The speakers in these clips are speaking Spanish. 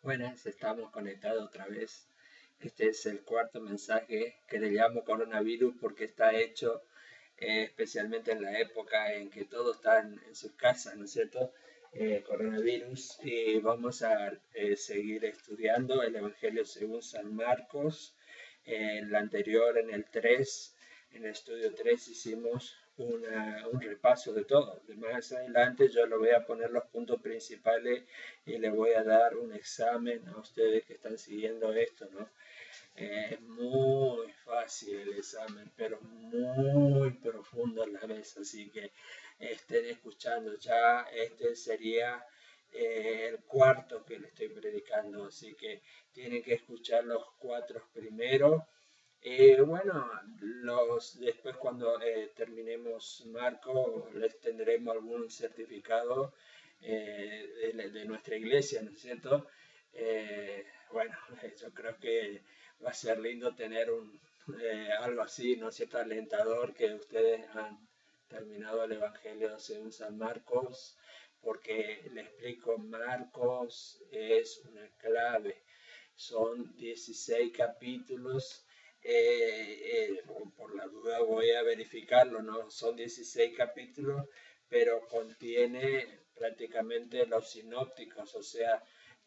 Buenas, estamos conectados otra vez. Este es el cuarto mensaje que le llamo coronavirus porque está hecho especialmente en la época en que todos están en sus casas, ¿no es cierto? Coronavirus. Y vamos a seguir estudiando el Evangelio según San Marcos. En el anterior, en el 3, en el estudio 3 hicimos un repaso de todo. De más adelante yo le voy a poner los puntos principales y le voy a dar un examen a ustedes que están siguiendo esto, ¿no? Es muy fácil el examen, pero muy profundo a la vez, así que estén escuchando. Ya este sería el cuarto que le estoy predicando, así que tienen que escuchar los cuatro primeros. Bueno, después cuando terminemos Marco, les tendremos algún certificado de nuestra iglesia, ¿no es cierto? Bueno, yo creo que va a ser lindo tener algo así, ¿no es cierto? Alentador que ustedes han terminado el Evangelio según San Marcos, porque le explico, Marcos es una clave. Son 16 capítulos. Por la duda voy a verificarlo, ¿no? Son 16 capítulos, pero contiene prácticamente los sinópticos, o sea,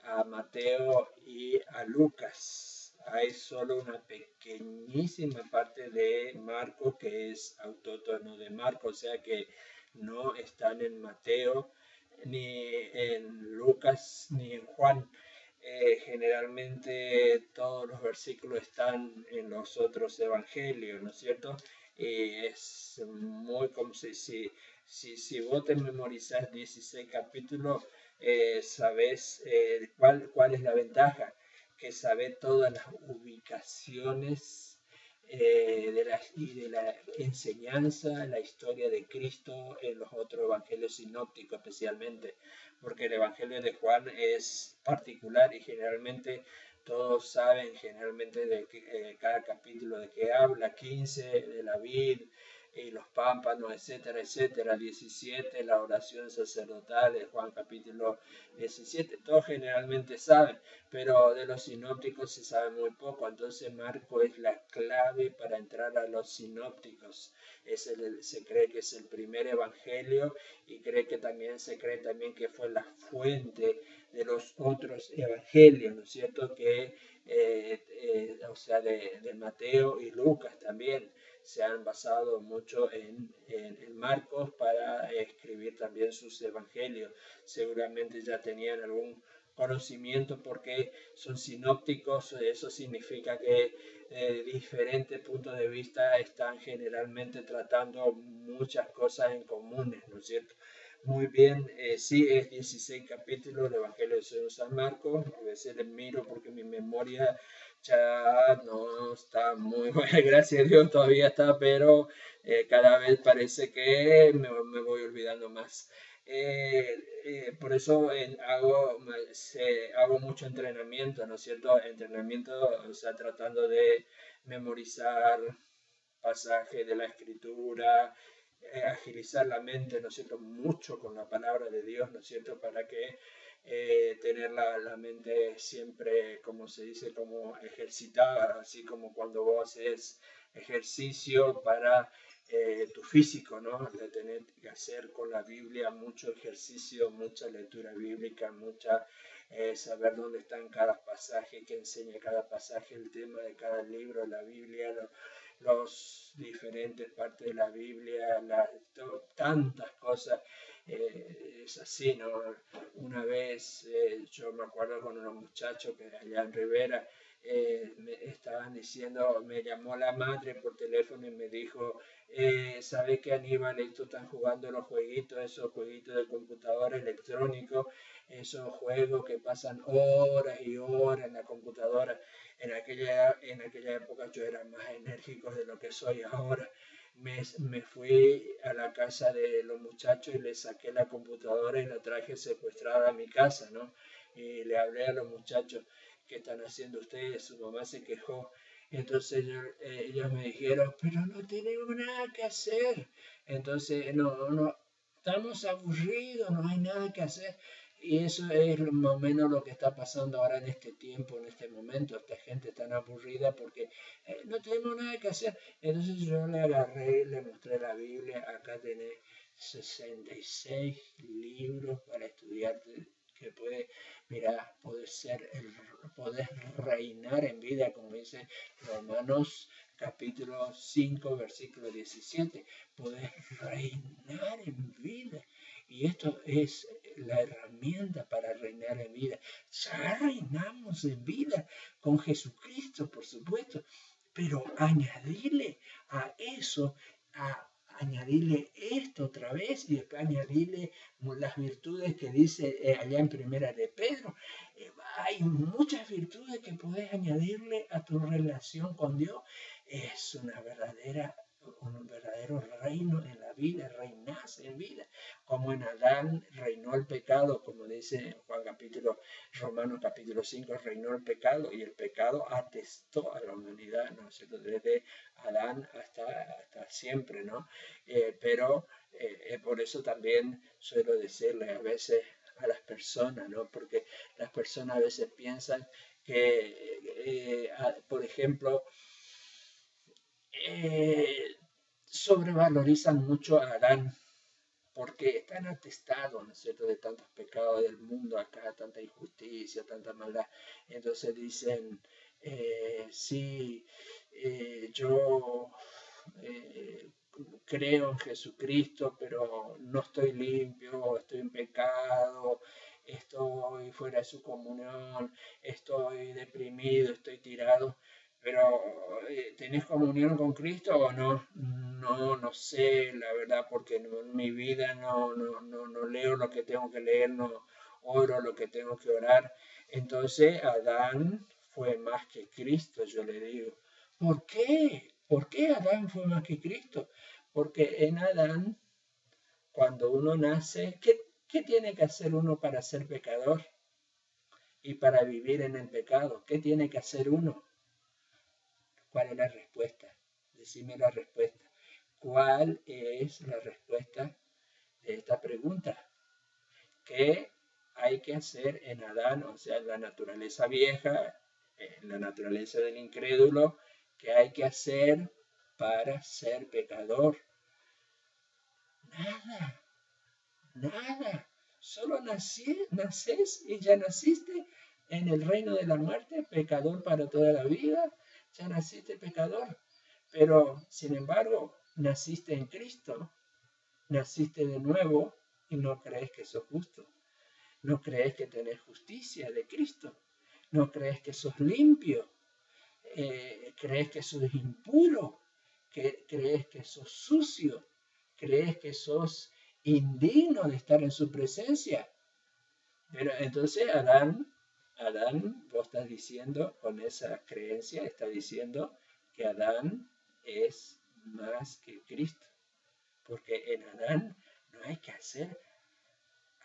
a Mateo y a Lucas. Hay solo una pequeñísima parte de Marcos que es autóctono de Marcos, o sea que no están en Mateo, ni en Lucas, ni en Juan. Generalmente todos los versículos están en los otros evangelios, ¿no es cierto? Y es muy como si vos te memorizás 16 capítulos, sabés cuál es la ventaja, que sabés todas las ubicaciones de la enseñanza, la historia de Cristo en los otros evangelios sinópticos especialmente, porque el Evangelio de Juan es particular y generalmente todos saben generalmente de cada capítulo de qué habla, 15 de la vid y los pámpanos, etcétera, etcétera, 17 la oración sacerdotal de Juan capítulo 17, todos generalmente saben, pero de los sinópticos se sabe muy poco, entonces Marco es la clave para entrar a los sinópticos. Se cree que es el primer evangelio y se cree también que fue la fuente de los otros evangelios, ¿no es cierto? O sea, de Mateo y Lucas también se han basado mucho en Marcos para escribir también sus evangelios. Seguramente ya tenían algún conocimiento porque son sinópticos, eso significa que diferentes puntos de vista están generalmente tratando muchas cosas en comunes, ¿no es cierto? Muy bien, sí, es 16 capítulos del Evangelio de San Marcos. A veces les miro porque mi memoria ya no está muy buena, gracias a Dios todavía está, pero cada vez parece que me voy olvidando más. Por eso hago mucho entrenamiento, ¿no es cierto? Entrenamiento, o sea, tratando de memorizar pasajes de la escritura, agilizar la mente, ¿no es cierto? Mucho con la palabra de Dios, ¿no es cierto? Para que tener la mente siempre, como se dice, como ejercitada, así como cuando vos haces ejercicio para tu físico, ¿no? De tener que hacer con la Biblia mucho ejercicio, mucha lectura bíblica, saber dónde está en cada pasaje, qué enseña cada pasaje, el tema de cada libro de la Biblia, los diferentes partes de la Biblia, tantas cosas. Es así, ¿no? Una vez yo me acuerdo con unos muchachos que allá en Rivera me estaban diciendo, me llamó la madre por teléfono y me dijo, ¿sabe que Aníbal, esto están jugando los jueguitos, esos jueguitos de computadora electrónico, esos juegos que pasan horas y horas en la computadora? En aquella época yo era más enérgico de lo que soy ahora. Me fui a la casa de los muchachos y les saqué la computadora y la traje secuestrada a mi casa, ¿no? Y le hablé a los muchachos, ¿qué están haciendo ustedes? Su mamá se quejó. Entonces ellos me dijeron, pero no tenemos nada que hacer. Entonces, no, estamos aburridos, no hay nada que hacer. Y eso es más o menos lo que está pasando ahora en este tiempo, en este momento. Esta gente tan aburrida porque no tenemos nada que hacer. Entonces yo le agarré, le mostré la Biblia. Acá tenés 66 libros para estudiar que puede, mira, poder reinar en vida, como dice Romanos capítulo 5, versículo 17. Poder reinar en vida. Y esto es la herramienta para reinar en vida. Ya reinamos en vida con Jesucristo, por supuesto, pero añadirle a eso, añadirle esto otra vez y después añadirle las virtudes que dice allá en Primera de Pedro. Hay muchas virtudes que puedes añadirle a tu relación con Dios. Es un verdadero reino en la vida, reinas en vida, como en Adán reinó el pecado, como dice Romanos capítulo 5, reinó el pecado y el pecado atestó a la humanidad, ¿no? Desde Adán hasta siempre, ¿no? Pero por eso también suelo decirle a veces a las personas, ¿no? Porque las personas a veces piensan que, por ejemplo, sobrevalorizan mucho a Adán porque están atestados, ¿no es cierto?, de tantos pecados del mundo acá, tanta injusticia, tanta maldad. Entonces dicen, sí, yo creo en Jesucristo, pero no estoy limpio, estoy en pecado, estoy fuera de su comunión, estoy deprimido, estoy tirado. Pero, ¿tenés comunión con Cristo o no? No sé, la verdad, porque en mi vida no leo lo que tengo que leer, no oro lo que tengo que orar. Entonces, Adán fue más que Cristo, yo le digo. ¿Por qué? ¿Por qué Adán fue más que Cristo? Porque en Adán, cuando uno nace, ¿qué tiene que hacer uno para ser pecador? Y para vivir en el pecado, ¿qué tiene que hacer uno? ¿Cuál es la respuesta? Decime la respuesta. ¿Cuál es la respuesta de esta pregunta? ¿Qué hay que hacer en Adán, o sea, en la naturaleza vieja, en la naturaleza del incrédulo? ¿Qué hay que hacer para ser pecador? Nada. Solo naces y ya naciste en el reino de la muerte, pecador para toda la vida. Ya naciste pecador. Pero, sin embargo, naciste en Cristo, naciste de nuevo y no crees que sos justo. No crees que tenés justicia de Cristo. No crees que sos limpio. Crees que sos impuro. Crees que sos sucio. Crees que sos indigno de estar en su presencia. Pero entonces Adán, vos estás diciendo, con esa creencia, está diciendo que Adán es más que Cristo. Porque en Adán no hay que hacer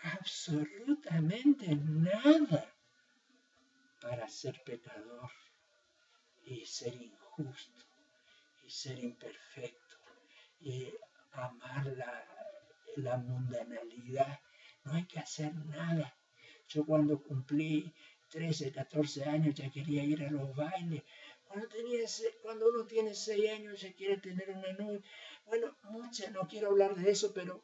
absolutamente nada para ser pecador y ser injusto y ser imperfecto y amar la mundanalidad. No hay que hacer nada. Yo cuando cumplí 13, 14 años ya quería ir a los bailes. Cuando uno tiene 6 años ya quiere tener una novia. Bueno, no quiero hablar de eso, pero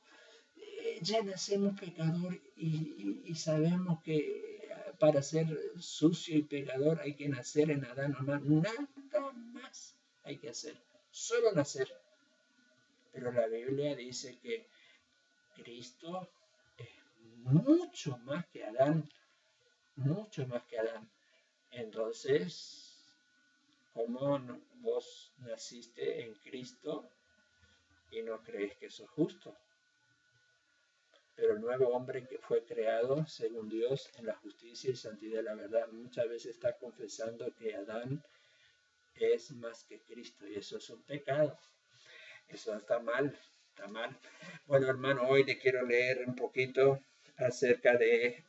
ya nacemos pecador y sabemos que para ser sucio y pecador hay que nacer en Adán nomás. Nada más hay que hacer. Solo nacer. Pero la Biblia dice que Cristo es mucho más que Adán, mucho más que Adán. Entonces, ¿cómo vos naciste en Cristo y no crees que sos justo? Pero el nuevo hombre que fue creado según Dios en la justicia y santidad de la verdad, muchas veces está confesando que Adán es más que Cristo y eso es un pecado. Eso está mal. Bueno, hermano, hoy te quiero leer un poquito acerca de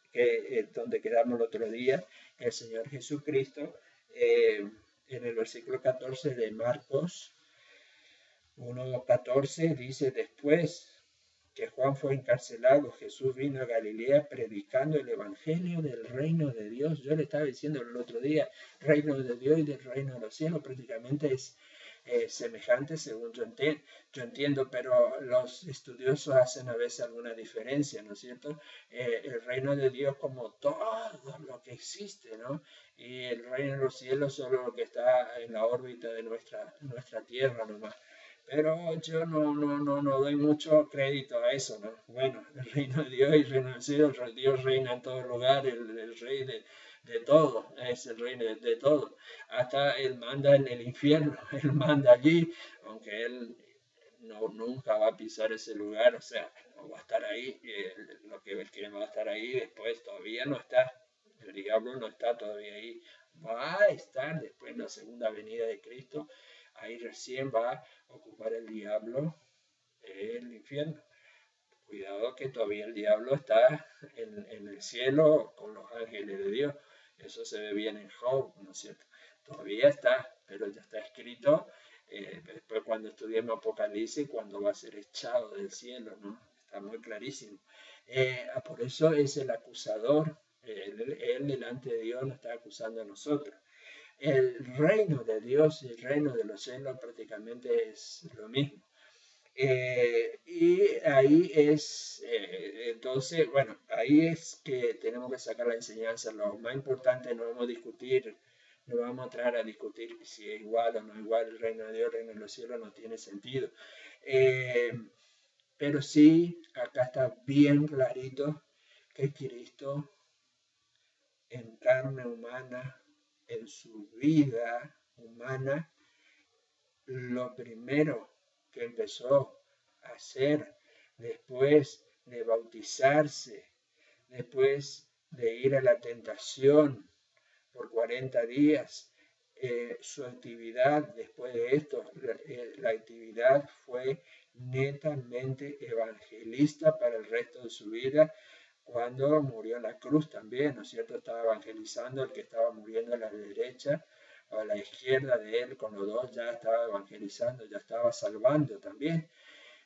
donde quedamos el otro día, el Señor Jesucristo, en el versículo 14 de Marcos 1:14 dice: después que Juan fue encarcelado, Jesús vino a Galilea predicando el evangelio del reino de Dios. Yo le estaba diciendo el otro día, reino de Dios y del reino de los cielos prácticamente es semejante según yo entiendo, pero los estudiosos hacen a veces alguna diferencia, ¿no es cierto? El reino de Dios como todo lo que existe, ¿no? Y el reino de los cielos solo lo que está en la órbita de nuestra tierra nomás. Pero yo no doy mucho crédito a eso, ¿no? Bueno, el reino de Dios y el reino del cielo, Dios reina en todo lugar, el rey de todo, es el rey de todo. Hasta Él manda en el infierno, Él manda allí, aunque Él nunca va a pisar ese lugar, o sea, no va a estar ahí, el que va a estar ahí después todavía no está, el diablo no está todavía ahí, va a estar después en la segunda venida de Cristo, ahí recién va a ocupar el diablo el infierno. Cuidado que todavía el diablo está en el cielo con los ángeles de Dios. Eso se ve bien en Job, ¿no es cierto? Todavía está, pero ya está escrito. Después cuando estudiemos Apocalipsis, cuando va a ser echado del cielo, ¿no? Está muy clarísimo. Por eso es el acusador. Él delante de Dios nos está acusando a nosotros. El reino de Dios y el reino de los cielos prácticamente es lo mismo. Y ahí es, entonces, bueno, ahí es que tenemos que sacar la enseñanza. Lo más importante, no vamos a discutir, no vamos a entrar a discutir si es igual o no igual el reino de Dios, el reino de los cielos, no tiene sentido. Pero sí, acá está bien clarito que Cristo en carne humana, en su vida humana, lo primero que empezó a hacer después de bautizarse, después de ir a la tentación por 40 días, su actividad después de esto, la actividad fue netamente evangelista para el resto de su vida. Cuando murió en la cruz también, ¿no es cierto? Estaba evangelizando al que estaba muriendo a la derecha o a la izquierda de él, con los dos ya estaba evangelizando, ya estaba salvando también.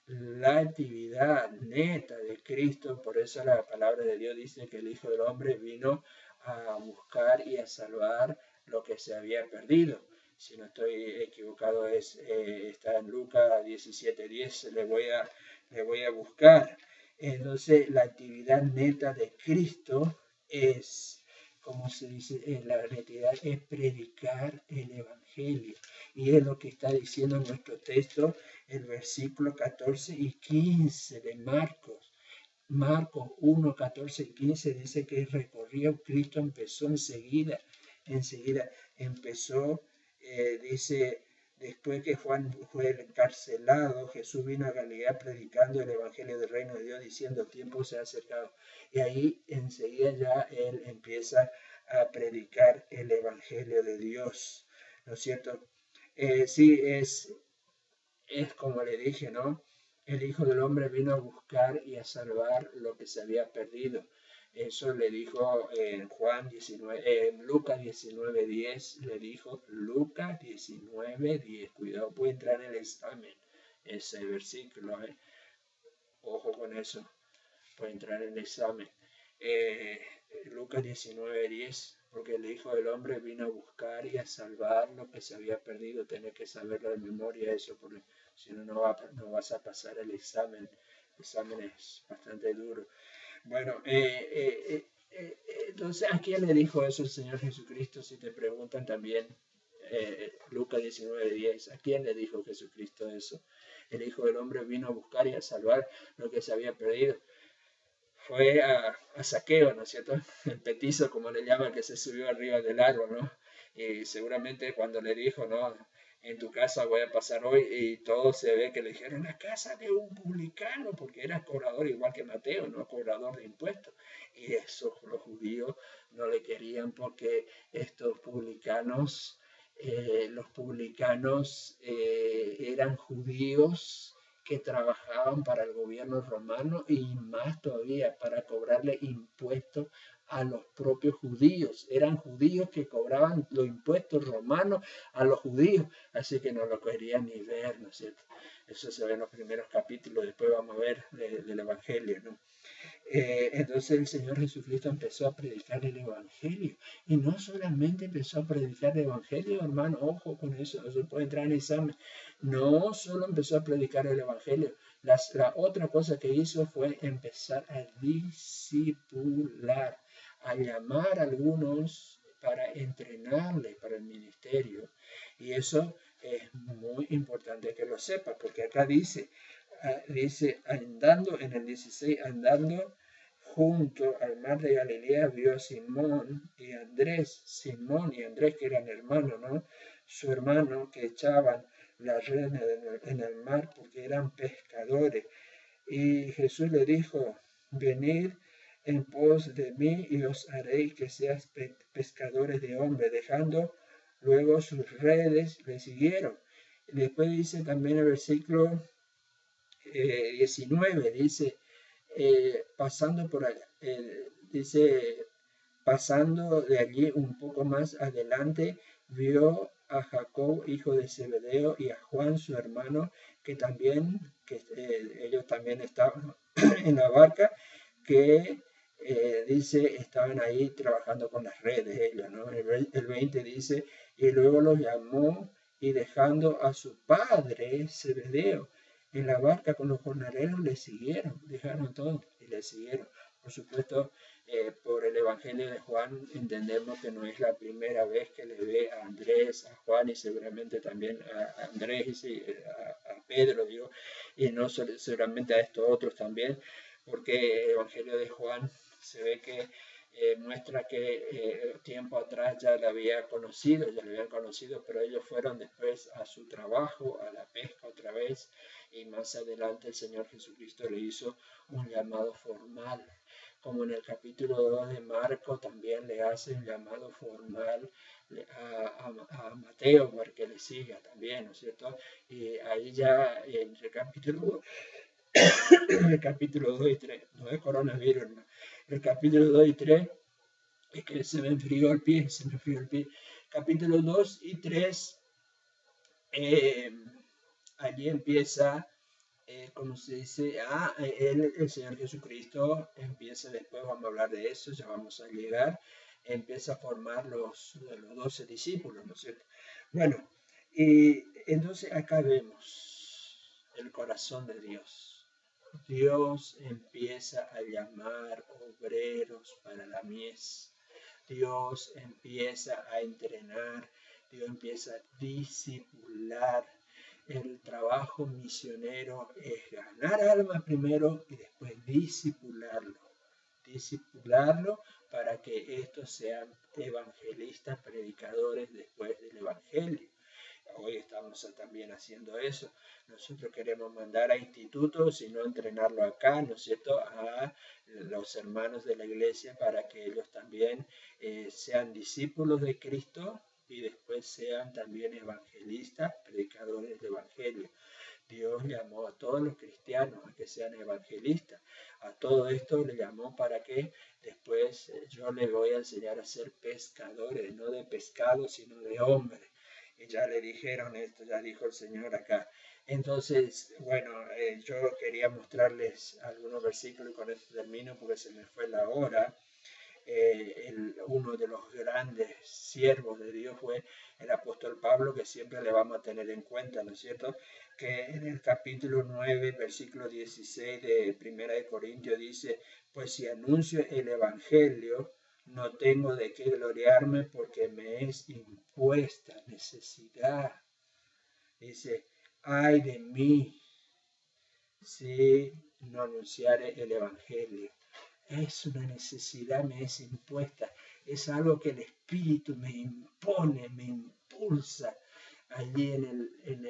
La actividad neta de Cristo, por eso la palabra de Dios dice que el Hijo del Hombre vino a buscar y a salvar lo que se había perdido. Si no estoy equivocado, está en Lucas 17:10, le voy a buscar. Entonces, la actividad neta de Cristo es, como se dice, la actividad es predicar el Evangelio. Y es lo que está diciendo nuestro texto, el versículo 14 y 15 de Marcos. Marcos 1, 14 y 15 dice que recorrió Cristo, empezó enseguida empezó, dice, después que Juan fue encarcelado, Jesús vino a Galilea predicando el evangelio del reino de Dios, diciendo, el tiempo se ha acercado. Y ahí enseguida ya él empieza a predicar el evangelio de Dios, ¿no es cierto? Sí, es como le dije, ¿no? El Hijo del Hombre vino a buscar y a salvar lo que se había perdido. Eso le dijo en Juan 19, en Lucas 19:10, le dijo Lucas 19:10. Cuidado, puede entrar en el examen ese versículo, ojo con eso, puede entrar en el examen. Lucas 19:10, porque el Hijo del Hombre vino a buscar y a salvar lo que se había perdido. Tenés que saberlo de memoria eso, porque si no, no vas a pasar el examen. El examen es bastante duro. Bueno, entonces, ¿a quién le dijo eso el Señor Jesucristo? Si te preguntan también, Lucas 19:10, ¿a quién le dijo Jesucristo eso? El Hijo del Hombre vino a buscar y a salvar lo que se había perdido. Fue a Saqueo, ¿no es cierto? El petizo, como le llaman, que se subió arriba del árbol, ¿no? Y seguramente cuando le dijo, ¿no? En tu casa voy a pasar hoy, y todo se ve que le dijeron, la casa de un publicano, porque era cobrador igual que Mateo, ¿no? Cobrador de impuestos. Y eso los judíos no le querían porque estos publicanos, los publicanos eran judíos que trabajaban para el gobierno romano y más todavía para cobrarle impuestos a los propios judíos. Eran judíos que cobraban los impuestos romanos a los judíos, así que no lo querían ni ver, ¿no es cierto? Eso se ve en los primeros capítulos, después vamos a ver del Evangelio, ¿no? Entonces el Señor Jesucristo empezó a predicar el Evangelio. Y no solamente empezó a predicar el Evangelio, hermano, ojo con eso, no se puede entrar en examen. No solo empezó a predicar el Evangelio, la otra cosa que hizo fue empezar a discipular, a llamar a algunos para entrenarles para el ministerio. Y eso es muy importante que lo sepa, porque acá dice andando en el 16, andando junto al mar de Galilea, vio a Simón y Andrés, que eran hermanos, ¿no? Su hermano, que echaban la red en el mar porque eran pescadores. Y Jesús le dijo, venid en pos de mí y os haré que seas pescadores de hombres. Dejando luego sus redes, le siguieron. Y después dice también el versículo 19, dice, pasando por allá, dice, pasando de allí un poco más adelante, vio a Jacob, hijo de Zebedeo, y a Juan, su hermano, que ellos también estaban en la barca, que dice, estaban ahí trabajando con las redes ellos, ¿no? El 20 dice, y luego los llamó, y dejando a su padre, Zebedeo, en la barca con los jornaleros, le siguieron, dejaron todo y le siguieron. Por supuesto, por el Evangelio de Juan entendemos que no es la primera vez que le ve a Andrés, a Juan y seguramente también a Andrés y a Pedro, digo, y no seguramente a estos otros también, porque el Evangelio de Juan se ve que muestra que tiempo atrás ya le habían conocido, pero ellos fueron después a su trabajo, a la pesca otra vez, y más adelante el Señor Jesucristo le hizo un llamado formal, como en el capítulo 2 de Marco también le hace un llamado formal a Mateo para que le siga también, ¿no es cierto? Y ahí ya en el capítulo 2 y 3, no es coronavirus, no. El capítulo 2 y 3, es que se me enfrió el pie, Capítulo 2 y 3, allí empieza, como se dice, el Señor Jesucristo empieza, después vamos a hablar de eso, ya vamos a llegar, empieza a formar los 12 discípulos, ¿no es cierto? Bueno, y entonces acá vemos el corazón de Dios. Dios empieza a llamar obreros para la mies. Dios empieza a entrenar, Dios empieza a discipular. El trabajo misionero es ganar almas primero y después discipularlo para que estos sean evangelistas, predicadores después del evangelio. Hoy estamos también haciendo eso. Nosotros queremos mandar a institutos y no entrenarlo acá, ¿no es cierto?, a los hermanos de la iglesia para que ellos también sean discípulos de Cristo y después sean también evangelistas, predicadores del evangelio. Dios llamó a todos los cristianos a que sean evangelistas. A todo esto le llamó para que después yo les voy a enseñar a ser pescadores, no de pescado, sino de hombres. Y ya le dijeron esto, ya dijo el Señor acá. Entonces, bueno, yo quería mostrarles algunos versículos y con esto termino porque se me fue la hora. Uno de los grandes siervos de Dios fue el apóstol Pablo, que siempre le vamos a tener en cuenta, ¿no es cierto? Que en el capítulo 9, versículo 16 de Primera de Corintios dice, pues si anuncio el evangelio, no tengo de qué gloriarme porque me es impuesta necesidad. Dice, ay de mí si no anunciare el evangelio. Es una necesidad, me es impuesta. Es algo que el Espíritu me impone, me impulsa allí en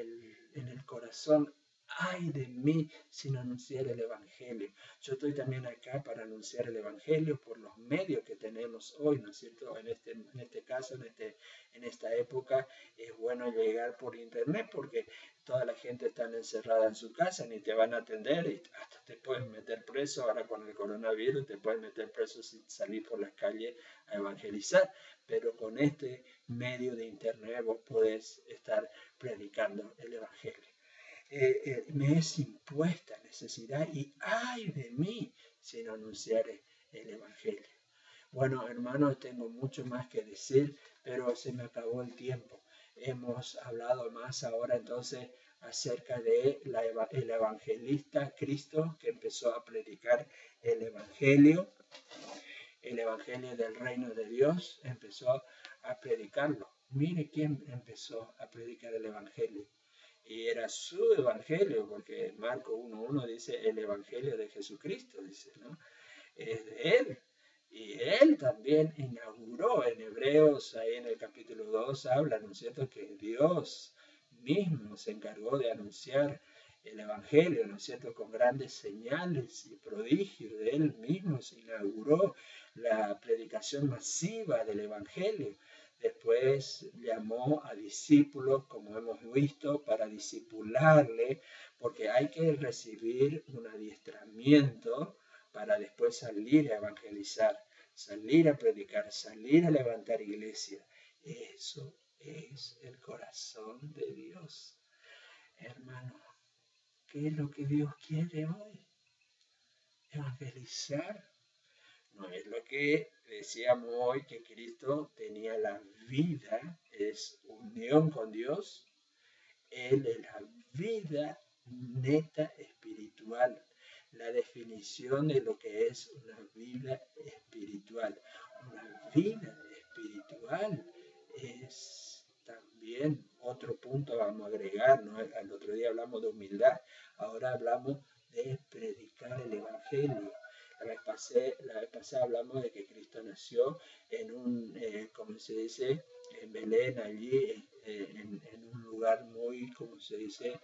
el corazón. ay de mí si no anunciar el Evangelio. Yo estoy también acá para anunciar el Evangelio por los medios que tenemos hoy, ¿no es cierto? En este caso, en esta época, es bueno llegar por internet porque toda la gente está encerrada en su casa, ni te van a atender y hasta te pueden meter preso. Ahora con el coronavirus te pueden meter preso si salís por las calles a evangelizar, pero con este medio de internet vos podés estar predicando el Evangelio. Me es impuesta necesidad y ay de mí si no anunciare el Evangelio. Bueno, hermanos, tengo mucho más que decir, pero se me acabó el tiempo. Hemos hablado más ahora entonces acerca de el evangelista Cristo que empezó a predicar el Evangelio del reino de Dios, empezó a predicarlo. Mire quién empezó a predicar el Evangelio. Y era su evangelio, porque Marcos 1.1 dice el evangelio de Jesucristo, dice, ¿no? Es de él. Y él también inauguró en Hebreos, ahí en el capítulo 2 habla, ¿no es cierto?, que Dios mismo se encargó de anunciar el evangelio, ¿no es cierto?, con grandes señales y prodigios. De él mismo se inauguró la predicación masiva del evangelio. Después llamó a discípulos, como hemos visto, para discipularle, porque hay que recibir un adiestramiento para después salir a evangelizar, salir a predicar, salir a levantar iglesia. Eso es el corazón de Dios. Hermano, ¿qué es lo que Dios quiere hoy? Evangelizar. No es lo que decíamos hoy, que Cristo tenía la vida, es unión con Dios. Él es la vida neta espiritual, la definición de lo que es una vida espiritual. Una vida espiritual es también otro punto vamos a agregar, ¿no? Al otro día hablamos de humildad, ahora hablamos de predicar el Evangelio. La vez pasada hablamos de que Cristo nació en un, como se dice, en Belén, allí, en un lugar muy, como se dice,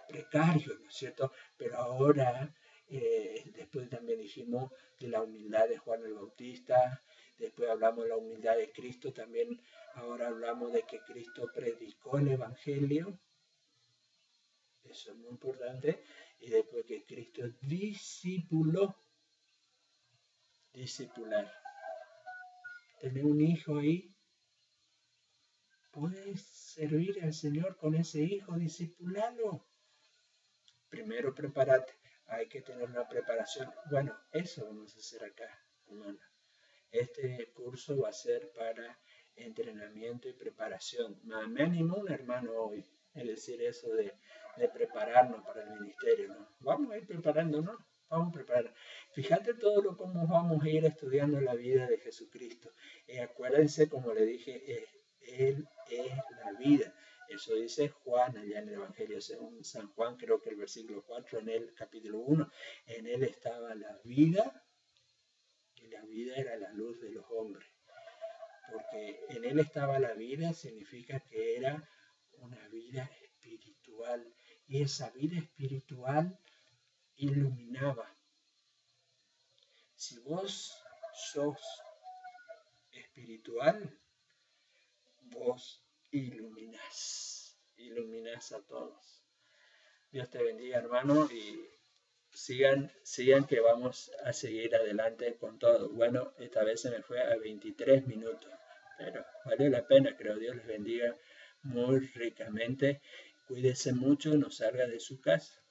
precario, ¿no es cierto? Pero ahora, después también dijimos de la humildad de Juan el Bautista, después hablamos de la humildad de Cristo, también ahora hablamos de que Cristo predicó el Evangelio, eso es muy importante, y después que Cristo discipuló. Discipular. Tener un hijo ahí, puedes servir al Señor con ese hijo, discipularlo. Primero prepárate, hay que tener una preparación. Bueno, eso vamos a hacer acá, hermano. Este curso va a ser para entrenamiento y preparación. Me animó un hermano hoy a decir eso de prepararnos para el ministerio, ¿no? Vamos a ir preparándonos. Vamos a preparar. Fíjate todo lo cómo vamos a ir estudiando la vida de Jesucristo. Acuérdense, como le dije, Él es la vida. Eso dice Juan allá en el Evangelio según San Juan, creo que el versículo 4, en el capítulo 1. En Él estaba la vida y la vida era la luz de los hombres. Porque en Él estaba la vida significa que era una vida espiritual. Y esa vida espiritual iluminaba. Si vos sos espiritual, vos iluminás a todos. Dios te bendiga, hermano, y sigan que vamos a seguir adelante con todo. Bueno, esta vez se me fue a 23 minutos, pero valió la pena, creo. Dios les bendiga muy ricamente. Cuídese mucho, no salga de su casa.